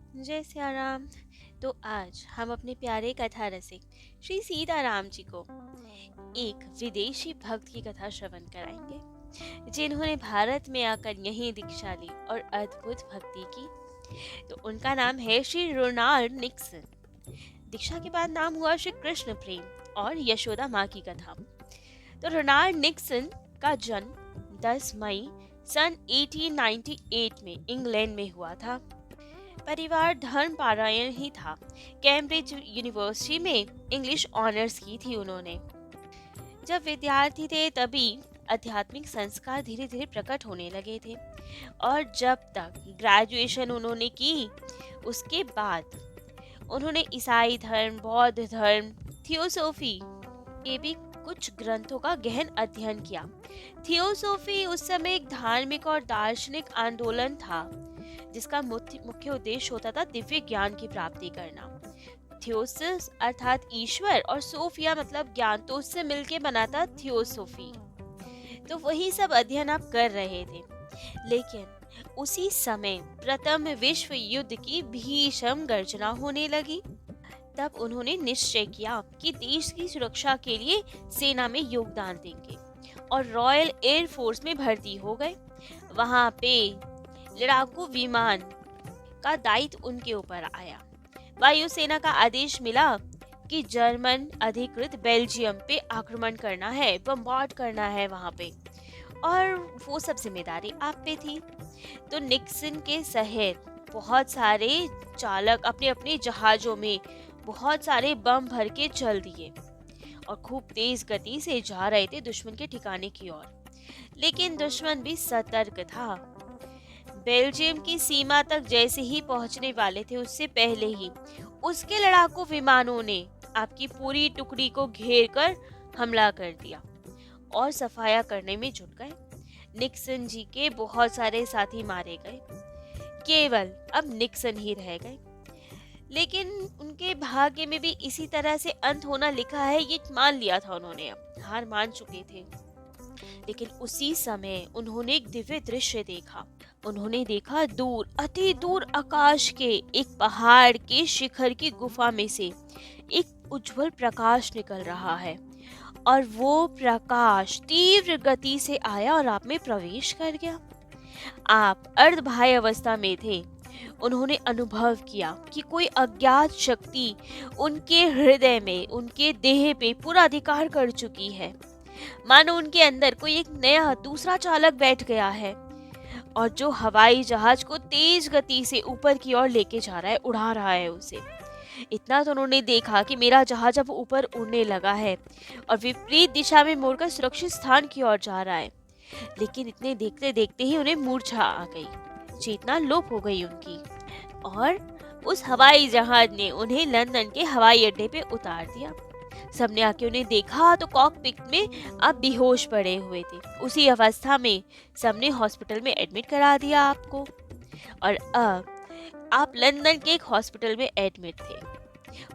जय सिया राम। तो आज हम अपने प्यारे कथा रसिक श्री सीताराम जी को एक विदेशी भक्त की कथा श्रवण कराएंगे, जिन्होंने भारत में आकर यहीं दीक्षा ली और अद्भुत भक्ति की। तो उनका नाम है श्री रोनाल्ड निक्सन। दीक्षा के बाद नाम हुआ श्री कृष्ण प्रेम और यशोदा माँ की कथा। तो रोनाल्ड निक्सन का जन्म 10 मई सन 1898 में इंग्लैंड में हुआ था। परिवार धर्मपरायण ही था। कैम्ब्रिज यूनिवर्सिटी में इंग्लिश ऑनर्स की थी उन्होंने। जब विद्यार्थी थे तभी आध्यात्मिक संस्कार धीरे धीरे प्रकट होने लगे थे, और जब तक ग्रेजुएशन उन्होंने की, उसके बाद उन्होंने ईसाई धर्म, बौद्ध धर्म, थियोसॉफी के भी कुछ ग्रंथों का गहन अध्ययन किया। थियोसॉफी उस समय एक धार्मिक और दार्शनिक आंदोलन था, जिसका मुख्य उद्देश्य होता था दिव्य ज्ञान की प्राप्ति करना। थियोसिस अर्थात ईश्वर, और सोफिया मतलब ज्ञान, तो उससे मिलके बनाता थियोसॉफी। तो वही सब अध्ययन आप कर रहे थे। लेकिन उसी समय प्रथम विश्व युद्ध की भीषण गर्जना होने लगी। तब उन्होंने निश्चय किया कि देश की सुरक्षा के लिए सेना में योगदान देंगे और रॉयल एयर फोर्स में भर्ती हो गए। वहां पे लड़ाकू विमान का दायित्व उनके ऊपर आया। वायुसेना का आदेश मिला कि जर्मन अधिकृत बेल्जियम पे आक्रमण करना है, बमबार्ड करना है वहां पे, और वो सब जिम्मेदारी आप पे थी। तो निक्सन के सहित बहुत सारे चालक अपने अपने जहाजों में बहुत सारे बम भर के चल दिए और खूब तेज गति से जा रहे थे दुश्मन के ठिकाने की ओर। लेकिन दुश्मन भी सतर्क था। बेल्जियम की सीमा तक जैसे ही पहुंचने वाले थे, उससे पहले ही उसके लड़ाकू विमानों ने आपकी पूरी टुकड़ी को घेर कर हमला कर दिया और सफाया करने में जुट गए। निक्सन जी के बहुत सारे साथी मारे गए, केवल अब निक्सन ही रह गए। लेकिन उनके भाग्य में भी इसी तरह से अंत होना लिखा है, ये मान लिया था उन्होंने, अब हार मान चुके थे। लेकिन उसी समय उन्होंने एक दिव्य दृश्य देखा। उन्होंने देखा दूर, अति दूर आकाश के एक पहाड़ के शिखर की गुफा में से एक उज्जवल प्रकाश निकल रहा है, और वो प्रकाश तीव्र गति से आया और आप में प्रवेश कर गया। आप अर्धबाह्य अवस्था में थे। उन्होंने अनुभव किया कि कोई अज्ञात शक्ति उनके हृदय में, उनके देह पे पूरा अधिकार कर चुकी है। मानो उनके अंदर कोई एक नया दूसरा चालक बैठ गया है, और जो हवाई जहाज को तेज गति से ऊपर की ओर लेके जा रहा है, उड़ा रहा है उसे। इतना तो उन्होंने देखा कि मेरा जहाज अब ऊपर उड़ने लगा है और विपरीत दिशा में मुड़कर सुरक्षित स्थान की ओर जा रहा है। लेकिन इतने देखते देखते ही उन्हें मूर्छा आ गई, चेतना लोप हो गई उनकी, और उस हवाई जहाज ने उन्हें लंदन के हवाई अड्डे पे उतार दिया। सबने आके उन्हें देखा तो कॉकपिट में आप बेहोश पड़े हुए थे। उसी अवस्था में सबने हॉस्पिटल में एडमिट करा दिया आपको, और अब आप लंदन के एक हॉस्पिटल में एडमिट थे।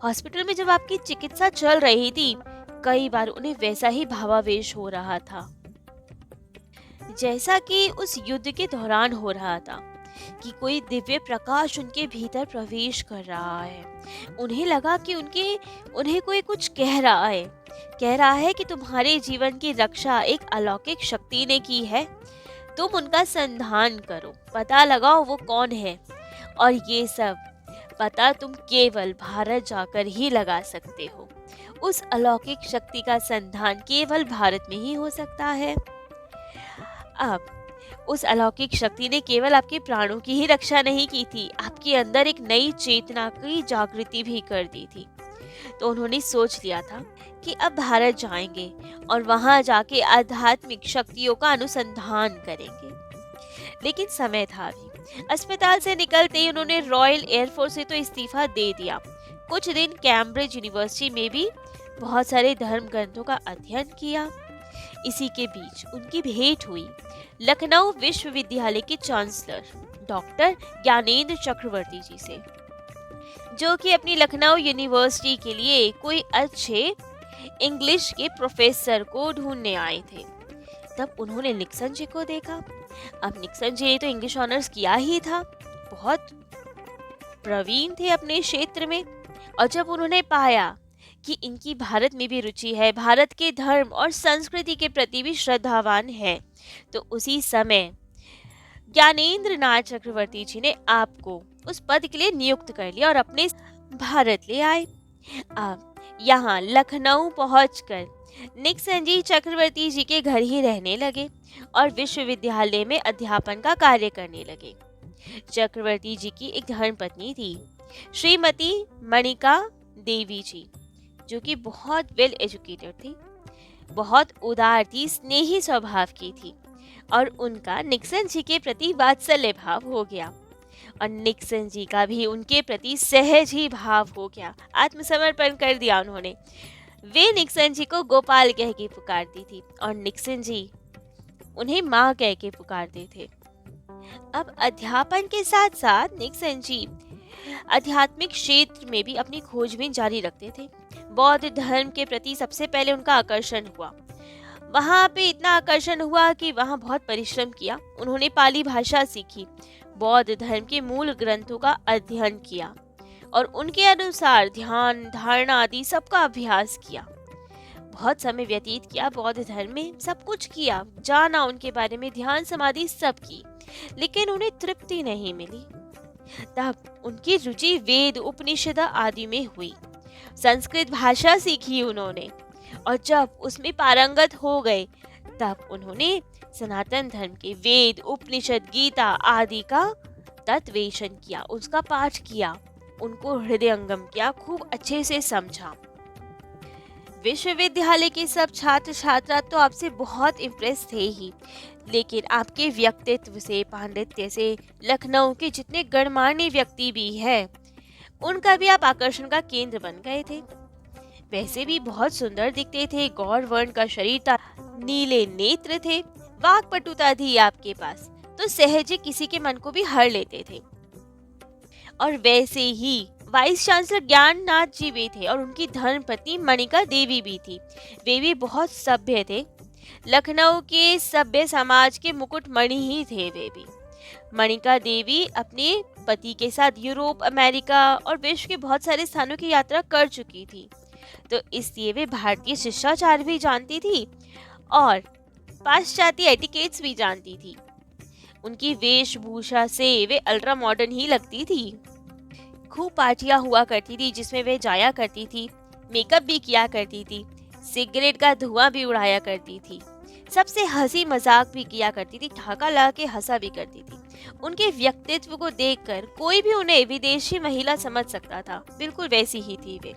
हॉस्पिटल में जब आपकी चिकित्सा चल रही थी, कई बार उन्हें वैसा ही भावावेश हो रहा था जैसा कि उस युद्ध के दौरान हो रहा था, कि कोई दिव्य प्रकाश उनके भीतर प्रवेश कर रहा है। उन्हें लगा कि उन्हें कोई कुछ कह रहा है कि तुम्हारे जीवन की रक्षा एक अलौकिक शक्ति ने की है। तुम उनका संधान करो, पता लगाओ वो कौन है, और ये सब पता तुम केवल भारत जाकर ही लगा सकते हो। उस अलौकिक शक्ति का संधान केवल भारत में ही हो सकता है। अब उस अलौकिक शक्ति ने केवल आपके प्राणों की ही रक्षा नहीं की थी, आपके अंदर एक नई चेतना की जागृति भी कर दी थी। तो उन्होंने सोच लिया था कि अब भारत जाएंगे और वहां जाके आध्यात्मिक शक्तियों का अनुसंधान करेंगे। लेकिन समय था अभी। अस्पताल से निकलते ही उन्होंने रॉयल एयरफोर्स से तो इस्तीफा दे दिया। कुछ दिन कैम्ब्रिज यूनिवर्सिटी में भी बहुत सारे धर्म ग्रंथों का अध्ययन किया। इसी के बीच उनकी भेंट हुई लखनऊ विश्वविद्यालय के चांसलर डॉक्टर ज्ञानेंद्र चक्रवर्ती जी से, जो कि अपनी लखनऊ यूनिवर्सिटी के लिए कोई अच्छे इंग्लिश के प्रोफेसर को ढूंढने आए थे। तब उन्होंने निक्सन जी को देखा। अब निक्सन जी ने तो इंग्लिश ऑनर्स किया ही था, बहुत प्रवीण थे अपने क्षेत्र में। और जब उन्होंने पाया कि इनकी भारत में भी रुचि है, भारत के धर्म और संस्कृति के प्रति भी श्रद्धावान है, तो उसी समय ज्ञानेंद्र नाथ चक्रवर्ती जी ने आपको उस पद के लिए नियुक्त कर लिया और अपने भारत ले आए। अब यहाँ लखनऊ पहुंचकर निक्सन जी चक्रवर्ती जी के घर ही रहने लगे और विश्वविद्यालय में अध्यापन का कार्य करने लगे। चक्रवर्ती जी की एक धर्मपत्नी थी, श्रीमती मणिका देवी जी, जो कि बहुत वेल एजुकेटेड थी, बहुत उदार थी, स्नेही स्वभाव की थी और उनका निक्सन जी के प्रति वात्सल्य भाव हो गया और निक्सन जी का भी उनके प्रति सहज ही भाव हो गया। आत्मसमर्पण कर दिया उन्होंने। वे निक्सन जी को गोपाल कह के पुकारती थी और निक्सन जी उन्हें माँ कह के पुकारते थे। अब अध्यापन के साथ साथ निक्सन जी आध्यात्मिक क्षेत्र में भी अपनी खोजबीन जारी रखते थे। बौद्ध धर्म के प्रति सबसे पहले उनका आकर्षण हुआ। वहाँ पे इतना आकर्षण हुआ कि वहाँ बहुत परिश्रम किया। उन्होंने पाली भाषा सीखी, बौद्ध धर्म के मूल ग्रंथों का अध्ययन किया और उनके अनुसार ध्यान, धारणा आदि सबका अभ्यास किया। बहुत समय व्यतीत किया बौद्ध धर्म में, सब कुछ किया, जाना उनके बारे में, ध्यान समाधि सब की, लेकिन उन्हें तृप्ति नहीं मिली। तब उनकी रुचि वेद, उपनिषद आदि में हुई। संस्कृत भाषा सीखी उन्होंने और जब उसमें पारंगत हो गए तब उन्होंने सनातन धर्म के वेद, उपनिषद, गीता आदि का तत्वेषण किया, उसका पाठ किया, उनको हृदयंगम किया, खूब अच्छे से समझा। विश्वविद्यालय के सब छात्र छात्रा तो आपसे बहुत इम्प्रेस थे ही, लेकिन आपके व्यक्तित्व से, पांडित्य से लखनऊ के जितने गणमान्य व्यक्ति भी हैं, उनका भी आप आकर्षण का केंद्र बन गए थे। वैसे भी बहुत सुंदर दिखते थे, गौर वर्ण का शरीर था, नीले नेत्र थे, वाक्पटुता थी आपके पास, तो सहजे किसी के मन को भी हर लेते थे। और वैसे ही वाइस चांसलर ज्ञाननाथ जी भी थे और उनकी धर्मपत्नी मणिका देवी भी थी। वे भी बहुत सभ्य थे, लखनऊ के सभ्य समाज के मुकुटमणि ही थे वे भी। मणिका देवी अपने पति के साथ यूरोप, अमेरिका और विश्व के बहुत सारे स्थानों की यात्रा कर चुकी थी, तो इसलिए वे भारतीय शिष्टाचार भी जानती थी और पाश्चात्य एटिकेट्स भी जानती थी। उनकी वेशभूषा से वे अल्ट्रा मॉडर्न ही लगती थी। खूब पार्टियां हुआ करती थी जिसमें वे जाया करती थी, मेकअप भी किया करती थी, सिगरेट का धुआं भी उड़ाया करती थी, सबसे हंसी मजाक भी किया करती थी, ठहाका लगा के हंसा भी करती थी। उनके व्यक्तित्व को देखकर कोई भी उन्हें विदेशी महिला समझ सकता था, बिल्कुल वैसी ही थी वे।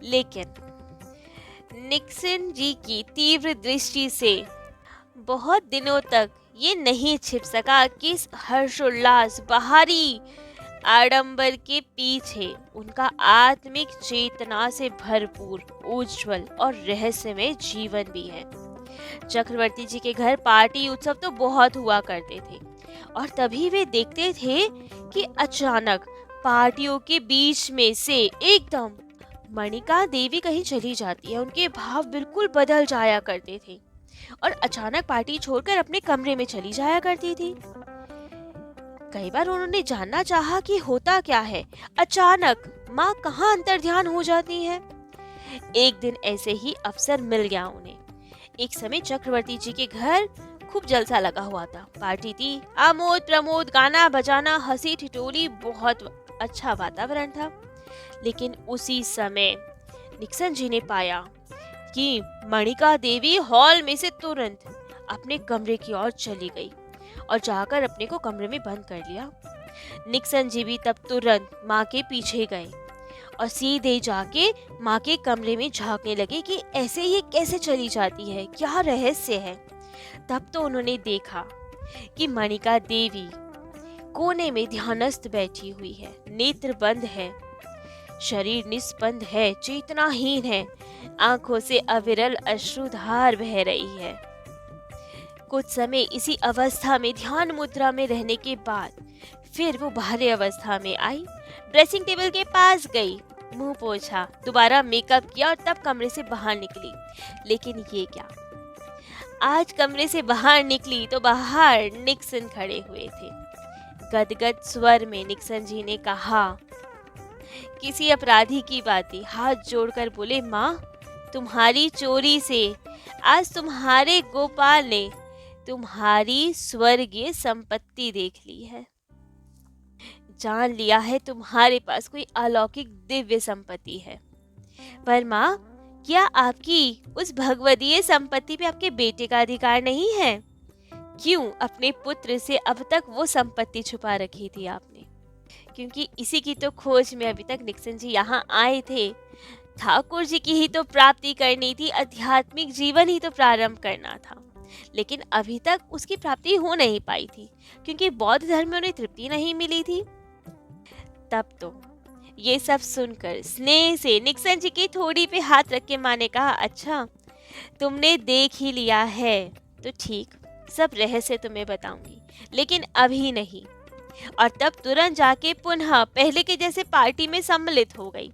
लेकिन निक्सन जी की तीव्र दृष्टि से बहुत दिनों तक ये नहीं छिप सका कि इस हर्षोल्लास, बाहरी आडंबर के पीछे उनका आत्मिक चेतना से भरपूर, उज्जवल और रहस्यमय जीवन भी है। चक्रवर्ती जी के घर पार्टी उत्सव तो बहुत हुआ करते थे और तभी वे देखते थे कि अचानक पार्टियों के बीच में से एकदम मणिका देवी कहीं चली जाती है। उनके भाव बिल्कुल बदल जाया करते थे और अचानक पार्टी छोड़कर अपने कमरे में चली जाया करती थी। कई बार उन्होंने जानना चाहा कि होता क्या है, अचानक माँ कहाँ अंतर्ध्यान हो जाती है। एक दिन ऐसे ही अवसर मिल गया उन्हें। एक समय चक्रवर्ती जी के घर खूब जलसा लगा हुआ था, पार्टी थी, आमोद प्रमोद, गाना बजाना, हंसी ठिठोली, बहुत अच्छा वातावरण था। लेकिन उसी समय निक्सन जी ने पाया कि मणिका देवी हॉल में से तुरंत अपने कमरे की ओर चली गई और जाकर अपने को कमरे में बंद कर लिया। निक्सन जी भी तब तुरंत माँ के पीछे गए और सीधे जाके माँ के कमरे में झांकने लगे कि ऐसे ये कैसे चली जाती है, क्या रहस्य है। तब तो उन्होंने देखा कि मणिका देवी कोने में ध्यानस्थ बैठी हुई है, नेत्र बंद है, शरीर निस्पंद है, चेतनाहीन है, आंखों से अविरल अश्रुधार बह रही है। कुछ समय इसी अवस्था में ध्यान मुद्रा में रहने के बाद फिर वो बाहरी अवस्था में आई, ड्रेसिंग टेबल के पास गई, मुंह पोंछा, दोबारा मेकअप किया और तब कमरे से बाहर निकली। लेकिन ये क्या, आज कमरे से बाहर निकली तो बाहर निक्सन खड़े हुए थे। गदगद स्वर में निक्सन जी ने कहा, किसी अपराधी की बाती हाथ जोड़कर बोले, माँ, तुम्हारी चोरी से आज तुम्हारे गोपाल ने तुम्हारी स्वर्गीय संपत्ति देख ली है। जान लिया है तुम्हारे पास कोई अलौकिक दिव्य संपत्ति है। पर माँ, क्या आपकी उस भगवदीय संपत्ति पे आपके बेटे का अधिकार नहीं है? क्यों अपने पुत्र से अब तक वो संपत्ति छुपा रखी थी आपने? क्योंकि इसी की तो खोज में अभी तक निक्सन जी यहाँ आए थे। ठाकुर जी की ही तो प्राप्ति करनी थी, आध्यात्मिक जीवन ही तो प्रारंभ करना था, लेकिन अभी तक उसकी प्राप्ति हो नहीं पाई थी क्योंकि बौद्ध धर्म में उन्हें तृप्ति नहीं मिली थी। तब तो ये सब सुनकर स्नेह से निक्सन जी की थोड़ी पे हाथ रख के माँ ने कहा, अच्छा, तुमने देख ही लिया है तो ठीक, सब रहस्य तुम्हें बताऊंगी, लेकिन अभी नहीं। और तब तुरंत जाके पुनः पहले के जैसे पार्टी में सम्मिलित हो गई,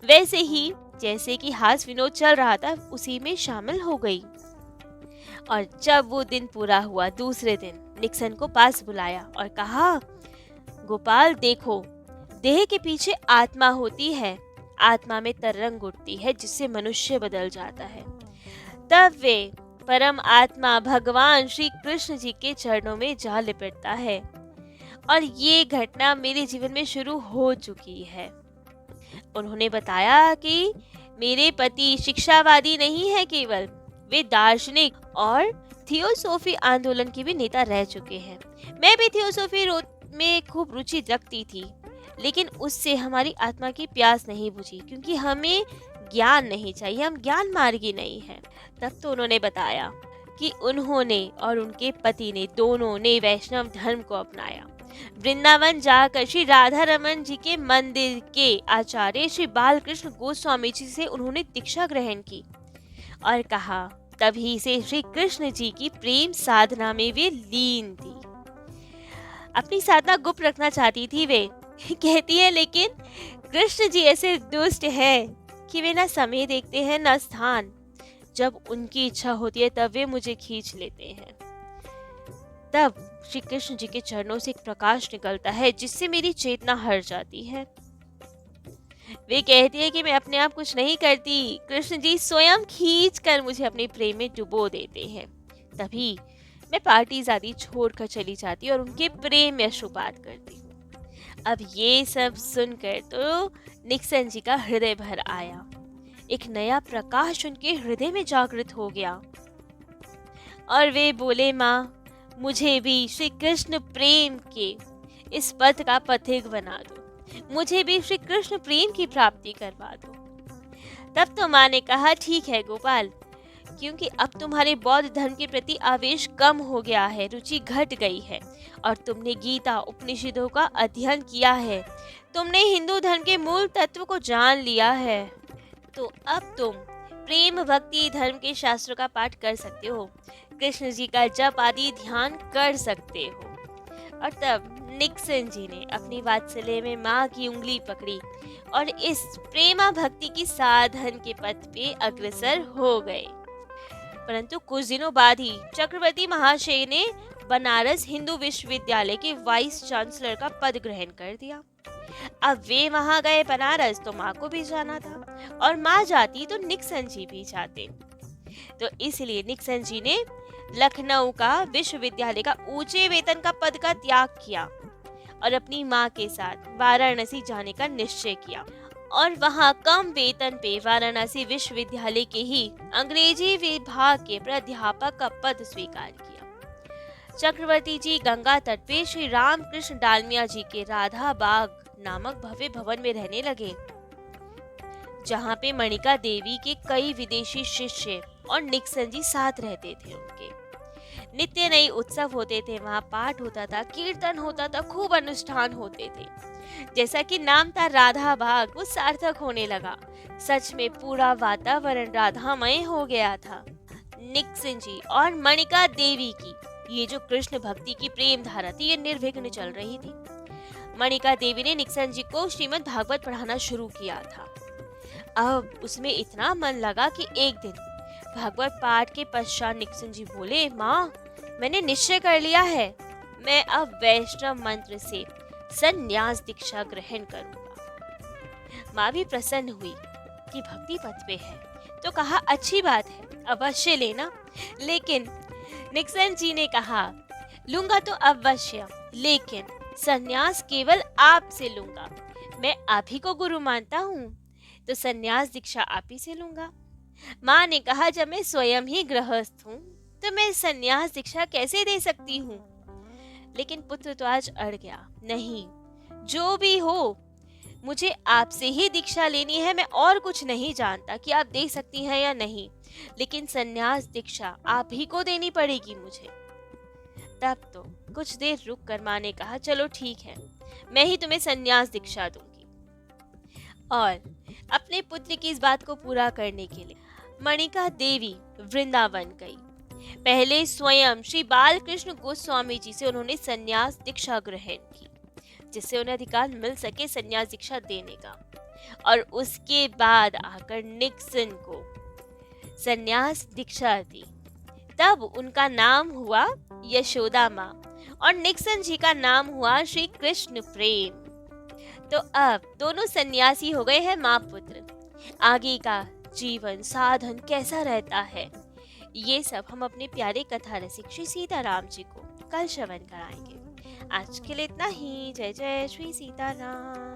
वैसे ही जैसे कि हास्य विनोद चल रहा था उसी में शामिल हो गई। और जब वो दिन पूरा हुआ, दूसरे दिन निक्सन को पास बुलाया और कहा, गोपाल देखो, देह के पीछे आत्मा होती है, आत्मा में तरंग उठती है जिससे मनुष्य बदल जाता है। तब वे परम आत्मा भगवान श्री कृष्ण जी के चरणों में जा लिपटता है। और ये घटना मेरे जीवन में शुरू हो चुकी है। उन्होंने बताया कि मेरे पति शिक्षावादी नहीं है केवल, वे दार्शनिक और थियोसॉफी आंदोलन के भी नेता रह चुके हैं। मैं भी थियोसॉफी में खूब रुचि रखती थी, लेकिन उससे हमारी आत्मा की प्यास नहीं बुझी क्योंकि हमें ज्ञान नहीं चाहिए, हम ज्ञान मार्गी नहीं हैं। तब तो उन्होंने बताया कि उन्होंने और उनके पति ने दोनों ने वैष्णव धर्म को अपनाया। वृंदावन जाकर श्री राधा रमन जी के मंदिर के आचार्य श्री बालकृष्ण गोस्वामी जी से उन्होंने दीक्षा ग्रहण की और कहा, तभी से श्री कृष्ण जी की प्रेम साधना में वे लीन थी। अपनी साधना गुप्त रखना चाहती थी वे। कहती है, लेकिन कृष्ण जी ऐसे दुष्ट हैं कि वे ना समय देखते हैं ना स्थान। जब उनकी इच्छा होती है तब वे मुझे खींच लेते हैं। तब श्री कृष्ण जी के चरणों से एक प्रकाश निकलता है जिससे मेरी चेतना हट जाती है। वे कहती है कि मैं अपने आप कुछ नहीं करती, कृष्ण जी स्वयं खींच कर मुझे अपने प्रेम में डुबो देते हैं। तभी मैं पार्टी आदि छोड़कर चली जाती और उनके प्रेम में अश्रुपात करती हूँ। अब ये सब सुनकर तो निक्सन जी का हृदय भर आया। एक नया प्रकाश उनके हृदय में जागृत हो गया और वे बोले, माँ, मुझे भी श्री कृष्ण प्रेम के इस पथ का पथिक बना दो, मुझे भी श्री कृष्ण प्रेम की प्राप्ति करवा दो। तब तो माँ ने कहा, ठीक है गोपाल, क्योंकि अब तुम्हारे बौद्ध धर्म के प्रति आवेश कम हो गया है, रुचि घट गई है और तुमने गीता उपनिषदों का अध्ययन किया है, तुमने हिंदू धर्म के मूल तत्व को जान लिया है, तो अब तुम प्रेम भक्ति धर्म के शास्त्रों का पाठ कर सकते हो, कृष्ण जी का जप आदि ध्यान कर सकते हो। और तब निक्सन जी ने अपनी वात्सल्य में माँ की उंगली पकड़ी और इस प्रेमा भक्ति की साधन के पथ पे अग्रसर हो गए। परंतु कुछ दिनों बाद ही चक्रवर्ती महाशय ने बनारस हिंदू विश्वविद्यालय के वाइस चांसलर का पद ग्रहण कर दिया। अब वे वहां गए बनारस तो माँ को भी जाना था और माँ जाती तो निक्सन जी भी जाते। तो इसलिए निक्सन जी ने लखनऊ का विश्वविद्यालय का ऊंचे वेतन का पद का त्याग किया और अपनी माँ के साथ वाराणसी जाने का निश्चय किया और वहां कम वेतन पे वाराणसी विश्वविद्यालय के ही अंग्रेजी विभाग के प्राध्यापक का पद स्वीकार किया। चक्रवर्ती जी गंगा तट पे श्री रामकृष्ण डालमिया जी के राधा बाग नामक भव्य भवन में रहने लगे, जहाँ पे मणिका देवी के कई विदेशी शिष्य और निक्सन जी साथ रहते थे। उनके नित्य नए उत्सव होते थे, वहाँ पाठ होता था, कीर्तन होता था, खूब अनुष्ठान होते थे। जैसा कि नाम था राधा बाग, वो सार्थक होने लगा। सच में पूरा वातावरण राधामय हो गया था। निक्सन जी और मणिका देवी की ये जो कृष्ण भक्ति की प्रेम धारा थी, ये निर्विघ्न चल रही थी। मणिका देवी ने निक्सन जी को श्रीमद् भागवत पढ़ाना शुरू किया था। अब उसमें इतना मन लगा कि एक दिन भागवत पाठ के पश्चात निक्सन जी बोले, माँ, मैंने निश्चय कर लिया है, मैं अब वैष्णव मंत्र से संन्यास दीक्षा ग्रहण करूंगा। माँ भी प्रसन्न हुई कि भक्ति पथ पे है, तो कहा अच्छी बात है, अवश्य लेना। लेकिन निक्सन जी ने कहा लूंगा तो अवश्य, लेकिन संन्यास केवल आपसे लूंगा। मैं आप ही को गुरु मानता हूँ, तो संन्यास दीक्षा आप ही से लूंगा। माँ ने कहा जब मैं स्वयं ही गृहस्थ हूँ तो मैं संन्यास दीक्षा कैसे दे सकती हूँ। लेकिन पुत्र तो आज अड़ गया, नहीं, जो भी हो मुझे आपसे ही दीक्षा लेनी है। मैं और कुछ नहीं जानता कि आप दे सकती हैं या नहीं, लेकिन संन्यास दीक्षा आप ही को देनी पड़ेगी मुझे। तब तो कुछ देर रुक कर माँ ने कहा चलो ठीक है, मैं ही तुम्हें संन्यास दीक्षा दूंगी। और अपने पुत्र की इस बात को पूरा करने के लिए मणिका देवी वृंदावन गई। पहले स्वयं श्री बालकृष्ण गोस्वामी जी से उन्होंने संन्यास दीक्षा ग्रहण की, जिससे उन्हें अधिकार मिल सके संन्यास दीक्षा देने का। और उसके बाद आकर निक्सन को संन्यास दीक्षा दी। तब उनका नाम हुआ यशोदा माँ और निक्सन जी का नाम हुआ श्री कृष्ण प्रेम। तो अब दोनों सन्यासी हो गए हैं माँ पुत्र। आगे का जीवन साधन कैसा रहता है, ये सब हम अपने प्यारे कथा रसिक श्री सीताराम जी को कल श्रवण कराएंगे। आज के लिए इतना ही। जय जय श्री सीताराम।